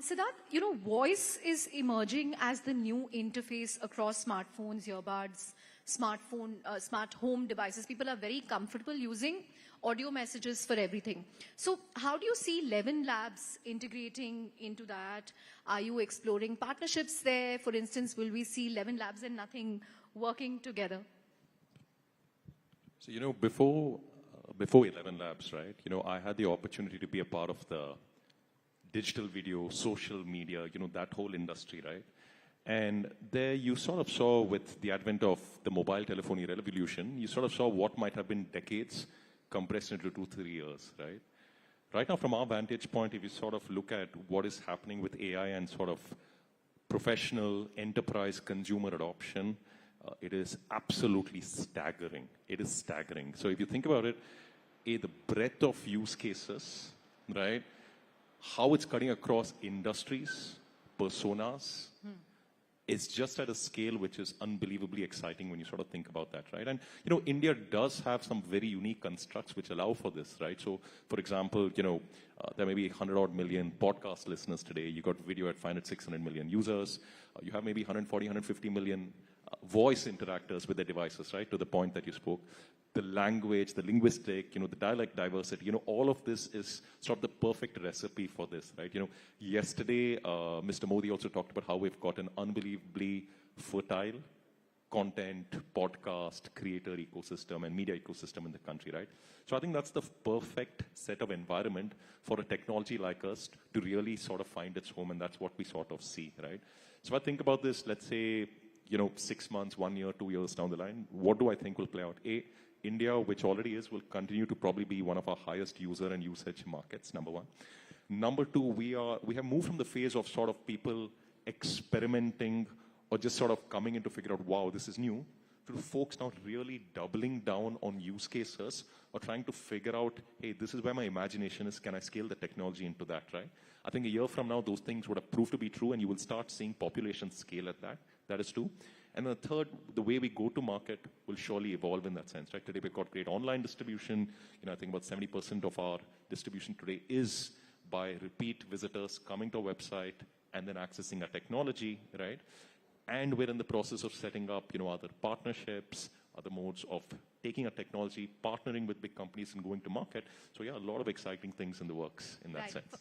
Siddharth, voice is emerging as the new interface across smartphones, earbuds, smart home devices. People are very comfortable using audio messages for everything. So how do you see Levin Labs integrating into that? Are you exploring partnerships there? For instance, will we see Levin Labs and Nothing working together? So, before 11 Labs, right, I had the opportunity to be a part of the digital video, social media, that whole industry, right? And there you sort of saw with the advent of the mobile telephony revolution, you sort of saw what might have been decades compressed into 2-3 years, right? Right now, from our vantage point, if you sort of look at what is happening with AI and sort of professional enterprise consumer adoption, it is absolutely staggering. It is staggering. So if you think about it, the breadth of use cases, right? How it's cutting across industries, personas, is just at a scale which is unbelievably exciting when you sort of think about that, right? And, India does have some very unique constructs which allow for this, right? So, for example, there may be 100-odd million podcast listeners today. You got video at 500, 600 million users. You have maybe 140, 150 million voice interactors with their devices, right? To the point that you spoke. The language, the linguistic, the dialect diversity, all of this is sort of the perfect recipe for this, right? Yesterday, Mr. Modi also talked about how we've got an unbelievably fertile content, podcast, creator ecosystem and media ecosystem in the country, right? So I think that's the perfect set of environment for a technology like us to really sort of find its home, and that's what we sort of see, right? So I think about this, let's say, 6 months, 1 year, 2 years down the line, what do I think will play out? India, which already is, will continue to probably be one of our highest user and usage markets, number one. Number two, we have moved from the phase of sort of people experimenting or just sort of coming in to figure out, wow, this is new, to folks now really doubling down on use cases or trying to figure out, hey, this is where my imagination is, can I scale the technology into that, right? I think a year from now, those things would have proved to be true and you will start seeing population scale at that. That is true. And the third, the way we go to market will surely evolve in that sense, right? Today, we've got great online distribution. I think about 70% of our distribution today is by repeat visitors coming to our website and then accessing our technology, right? And we're in the process of setting up, other partnerships, other modes of taking our technology, partnering with big companies and going to market. So yeah, a lot of exciting things in the works in that sense.